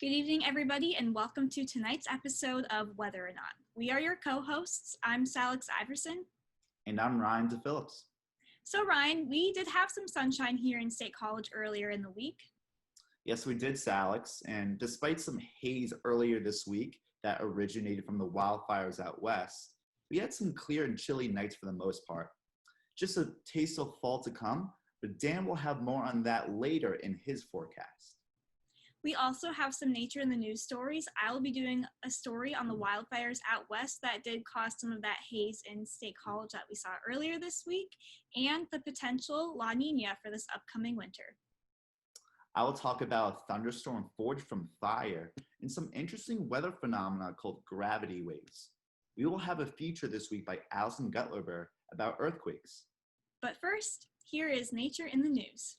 Good evening, everybody, and welcome to tonight's episode of Whether or Not. We are your co-hosts. I'm Salix Iverson. And I'm Ryan DePhillips. So Ryan, we did have some sunshine here in State College earlier in the week. Yes, we did, Salix. And despite some haze earlier this week that originated from the wildfires out west, we had some clear and chilly nights for the most part. Just a taste of fall to come, but Dan will have more on that later in his forecast. We also have some nature in the news stories. I will be doing a story on the wildfires out west that did cause some of that haze in State College that we saw earlier this week, and the potential La Nina for this upcoming winter. I will talk about a thunderstorm forged from fire and some interesting weather phenomena called gravity waves. We will have a feature this week by Allison Gutleber about earthquakes. But first, here is Nature in the News.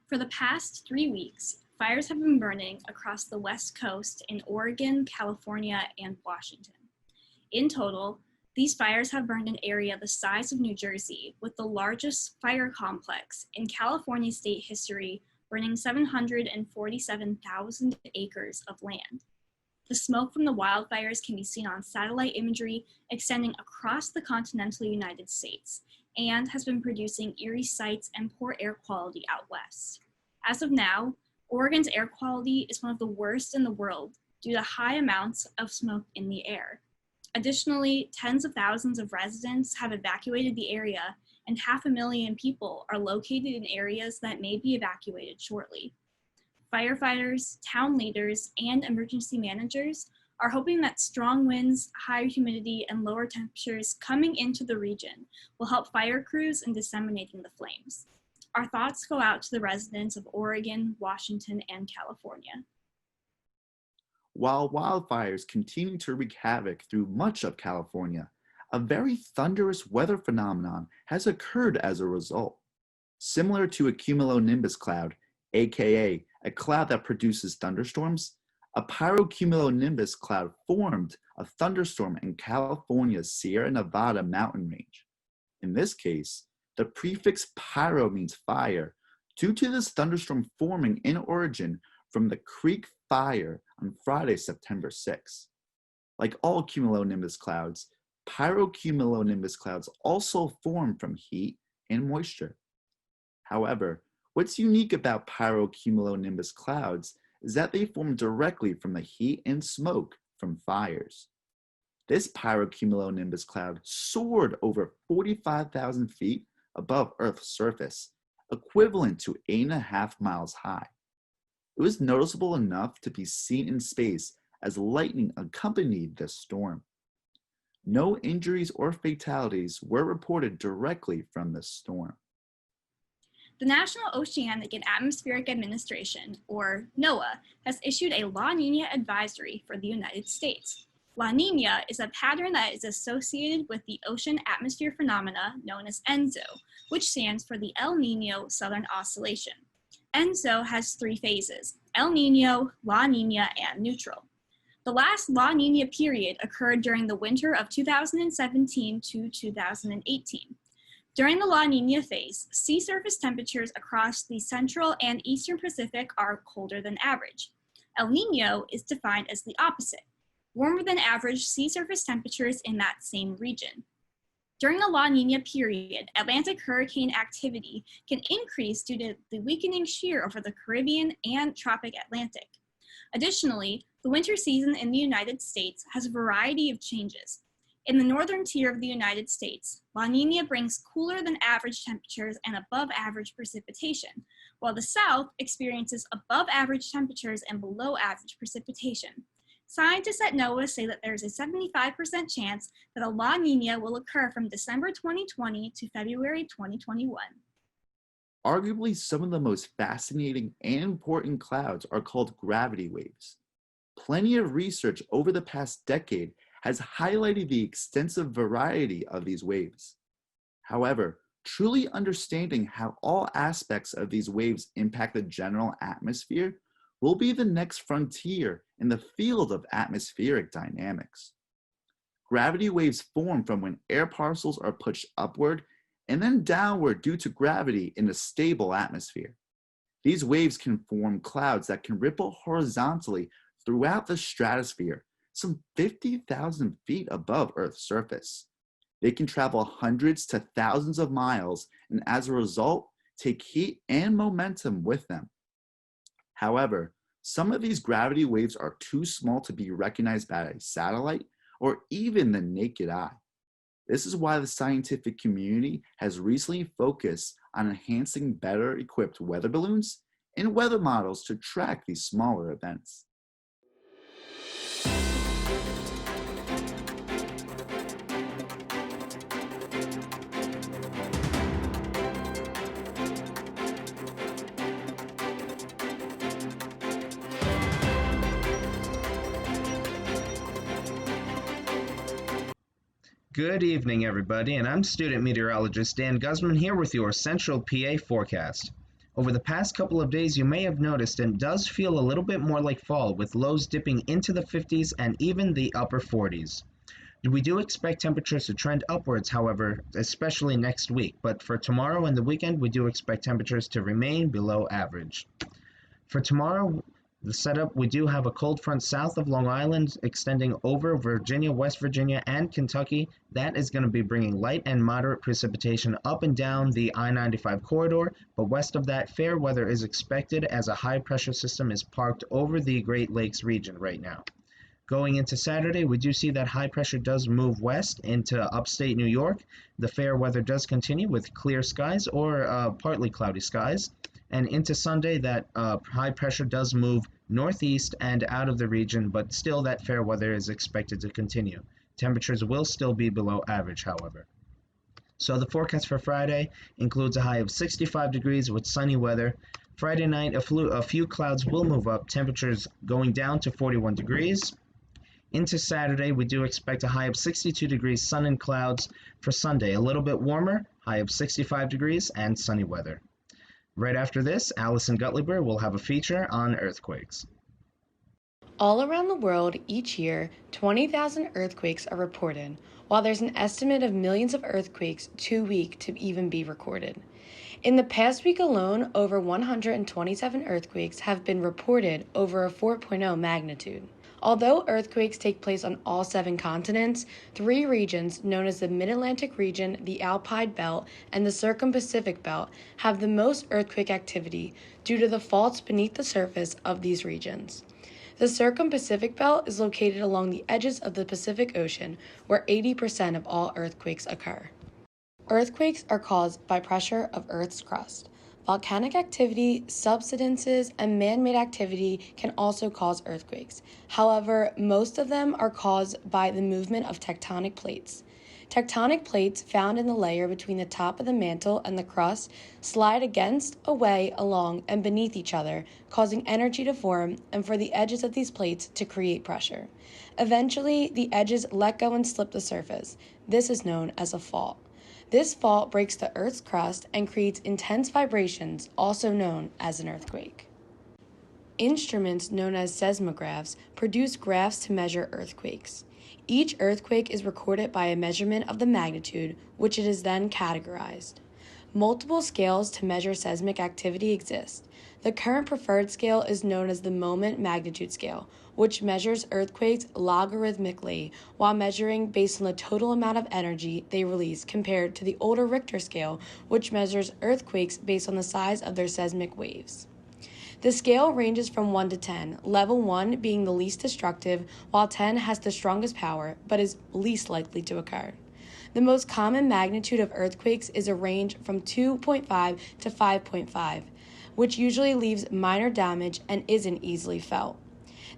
For the past 3 weeks, fires have been burning across the West Coast in Oregon, California, and Washington. In total, these fires have burned an area the size of New Jersey, with the largest fire complex in California state history burning 747,000 acres of land. The smoke from the wildfires can be seen on satellite imagery extending across the continental United States and has been producing eerie sights and poor air quality out west. As of now, Oregon's air quality is one of the worst in the world due to high amounts of smoke in the air. Additionally, tens of thousands of residents have evacuated the area, and 500,000 people are located in areas that may be evacuated shortly. Firefighters, town leaders, and emergency managers are hoping that strong winds, higher humidity, and lower temperatures coming into the region will help fire crews in disseminating the flames. Our thoughts go out to the residents of Oregon, Washington, and California. While wildfires continue to wreak havoc through much of California, a very thunderous weather phenomenon has occurred as a result. Similar to a cumulonimbus cloud, aka a cloud that produces thunderstorms, a pyrocumulonimbus cloud formed a thunderstorm in California's Sierra Nevada mountain range. In this case, the prefix pyro means fire, due to this thunderstorm forming in origin from the Creek Fire on Friday, September 6. Like all cumulonimbus clouds, pyrocumulonimbus clouds also form from heat and moisture. However, what's unique about pyrocumulonimbus clouds is that they form directly from the heat and smoke from fires. This pyrocumulonimbus cloud soared over 45,000 feet above Earth's surface, equivalent to 8.5 miles high. It was noticeable enough to be seen in space as lightning accompanied this storm. No injuries or fatalities were reported directly from this storm. The National Oceanic and Atmospheric Administration, or NOAA, has issued a La Nina advisory for the United States. La Nina is a pattern that is associated with the ocean atmosphere phenomena known as ENSO, which stands for the El Niño Southern Oscillation. ENSO has 3 phases: El Niño, La Nina, and neutral. The last La Nina period occurred during the winter of 2017 to 2018. During the La Nina phase, sea surface temperatures across the central and eastern Pacific are colder than average. El Niño is defined as the opposite: warmer than average sea surface temperatures in that same region. During the La Nina period, Atlantic hurricane activity can increase due to the weakening shear over the Caribbean and tropic Atlantic. Additionally, the winter season in the United States has a variety of changes. In the northern tier of the United States, La Nina brings cooler than average temperatures and above average precipitation, while the South experiences above average temperatures and below average precipitation. Scientists at NOAA say that there is a 75% chance that a La Nina will occur from December 2020 to February 2021. Arguably, some of the most fascinating and important clouds are called gravity waves. Plenty of research over the past decade has highlighted the extensive variety of these waves. However, truly understanding how all aspects of these waves impact the general atmosphere will be the next frontier in the field of atmospheric dynamics. Gravity waves form from when air parcels are pushed upward and then downward due to gravity in a stable atmosphere. These waves can form clouds that can ripple horizontally throughout the stratosphere, some 50,000 feet above Earth's surface. They can travel hundreds to thousands of miles and as a result, take heat and momentum with them. However, some of these gravity waves are too small to be recognized by a satellite or even the naked eye. This is why the scientific community has recently focused on enhancing better equipped weather balloons and weather models to track these smaller events. Good evening, everybody, and I'm student meteorologist Dan Guzman here with your Central PA forecast. Over the past couple of days, you may have noticed it does feel a little bit more like fall, with lows dipping into the 50s and even the upper 40s. We do expect temperatures to trend upwards, however, especially next week, but for tomorrow and the weekend, we do expect temperatures to remain below average. For tomorrow, the setup, we do have a cold front south of Long Island extending over Virginia, West Virginia, and Kentucky. That is going to be bringing light and moderate precipitation up and down the I-95 corridor, but west of that, fair weather is expected as a high-pressure system is parked over the Great Lakes region right now. Going into Saturday, we do see that high pressure does move west into upstate New York. The fair weather does continue with clear skies or partly cloudy skies. And into Sunday, that high pressure does move northeast and out of the region, but still that fair weather is expected to continue. Temperatures will still be below average, however. So the forecast for Friday includes a high of 65 degrees with sunny weather. Friday night, a few clouds will move up, temperatures going down to 41 degrees. Into Saturday, we do expect a high of 62 degrees, sun and clouds. For Sunday, a little bit warmer, high of 65 degrees and sunny weather. Right after this, Allison Gutleber will have a feature on earthquakes. All around the world, each year, 20,000 earthquakes are reported, while there's an estimate of millions of earthquakes too weak to even be recorded. In the past week alone, over 127 earthquakes have been reported over a 4.0 magnitude. Although earthquakes take place on all 7 continents, 3 regions, known as the Mid-Atlantic region, the Alpine Belt, and the Circum-Pacific Belt, have the most earthquake activity due to the faults beneath the surface of these regions. The Circum-Pacific Belt is located along the edges of the Pacific Ocean, where 80% of all earthquakes occur. Earthquakes are caused by pressure of Earth's crust. Volcanic activity, subsidences, and man-made activity can also cause earthquakes. However, most of them are caused by the movement of tectonic plates. Tectonic plates found in the layer between the top of the mantle and the crust slide against, away, along, and beneath each other, causing energy to form and for the edges of these plates to create pressure. Eventually, the edges let go and slip the surface. This is known as a fault. This fault breaks the Earth's crust and creates intense vibrations, also known as an earthquake. Instruments known as seismographs produce graphs to measure earthquakes. Each earthquake is recorded by a measurement of the magnitude, which it is then categorized. Multiple scales to measure seismic activity exist. The current preferred scale is known as the moment magnitude scale, which measures earthquakes logarithmically while measuring based on the total amount of energy they release, compared to the older Richter scale, which measures earthquakes based on the size of their seismic waves. The scale ranges from 1 to 10, level 1 being the least destructive, while 10 has the strongest power but is least likely to occur. The most common magnitude of earthquakes is a range from 2.5 to 5.5, which usually leaves minor damage and isn't easily felt.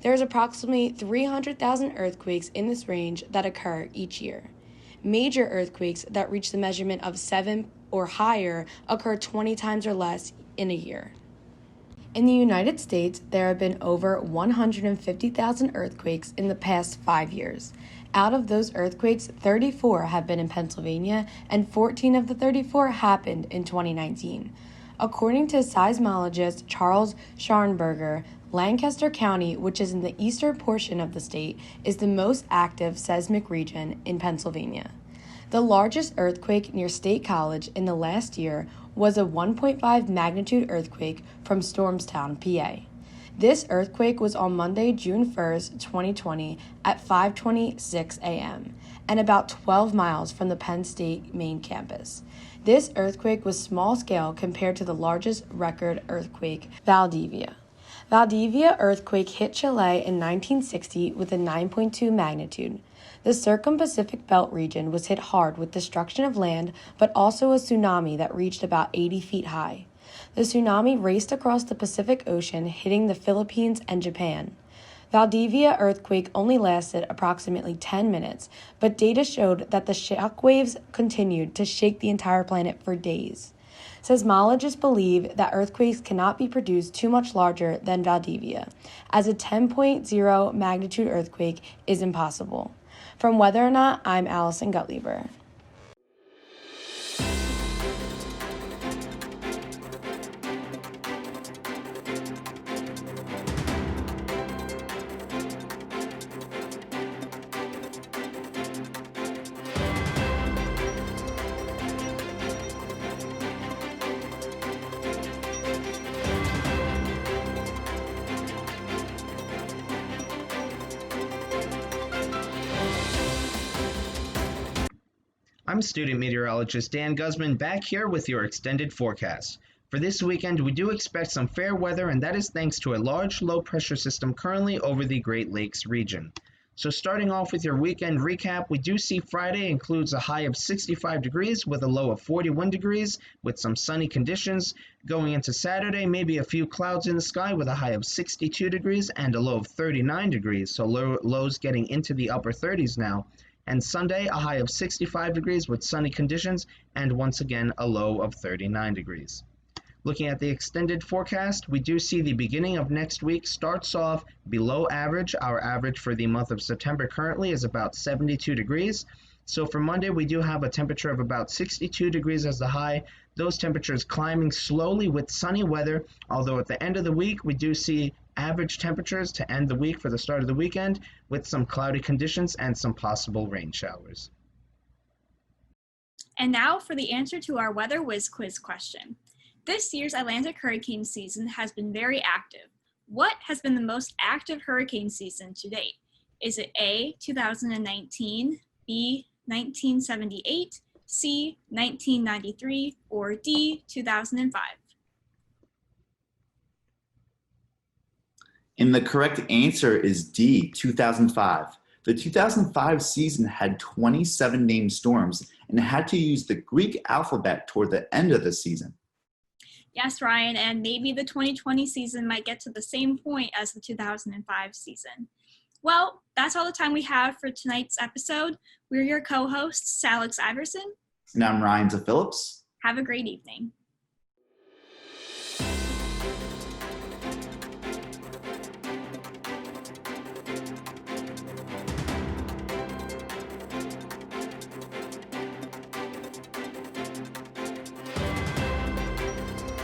There is approximately 300,000 earthquakes in this range that occur each year. Major earthquakes that reach the measurement of 7 or higher occur 20 times or less in a year. In the United States, there have been over 150,000 earthquakes in the past 5 years. Out of those earthquakes, 34 have been in Pennsylvania, and 14 of the 34 happened in 2019. According to seismologist Charles Scharnberger, Lancaster County, which is in the eastern portion of the state, is the most active seismic region in Pennsylvania. The largest earthquake near State College in the last year was a 1.5 magnitude earthquake from Stormstown, PA. This earthquake was on Monday, June 1st, 2020 at 5:26 a.m. and about 12 miles from the Penn State main campus. This earthquake was small scale compared to the largest record earthquake, Valdivia. Valdivia earthquake hit Chile in 1960 with a 9.2 magnitude. The Circum-Pacific Belt region was hit hard with destruction of land, but also a tsunami that reached about 80 feet high. The tsunami raced across the Pacific Ocean, hitting the Philippines and Japan. Valdivia earthquake only lasted approximately 10 minutes, but data showed that the shockwaves continued to shake the entire planet for days. Seismologists believe that earthquakes cannot be produced too much larger than Valdivia, as a 10.0 magnitude earthquake is impossible. From Whether or Not, I'm Allison Gutleber. I'm student meteorologist Dan Guzman back here with your extended forecast. For this weekend, we do expect some fair weather, and that is thanks to a large low-pressure system currently over the Great Lakes region. So starting off with your weekend recap, we do see Friday includes a high of 65 degrees with a low of 41 degrees with some sunny conditions. Going into Saturday, maybe a few clouds in the sky with a high of 62 degrees and a low of 39 degrees, so lows getting into the upper 30s now. And Sunday, a high of 65 degrees with sunny conditions, and once again, a low of 39 degrees. Looking at the extended forecast, we do see the beginning of next week starts off below average. Our average for the month of September currently is about 72 degrees. So for Monday, we do have a temperature of about 62 degrees as the high. Those temperatures climbing slowly with sunny weather, although at the end of the week, we do see average temperatures to end the week for the start of the weekend with some cloudy conditions and some possible rain showers. And now for the answer to our Weather Whiz quiz question. This year's Atlantic hurricane season has been very active. What has been the most active hurricane season to date? Is it A, 2019, B, 1978, C, 1993, or D, 2005? And the correct answer is D, 2005. The 2005 season had 27 named storms and had to use the Greek alphabet toward the end of the season. Yes, Ryan, and maybe the 2020 season might get to the same point as the 2005 season. Well, that's all the time we have for tonight's episode. We're your co-hosts, Salix Iverson. And I'm Ryan DePhillips. Have a great evening.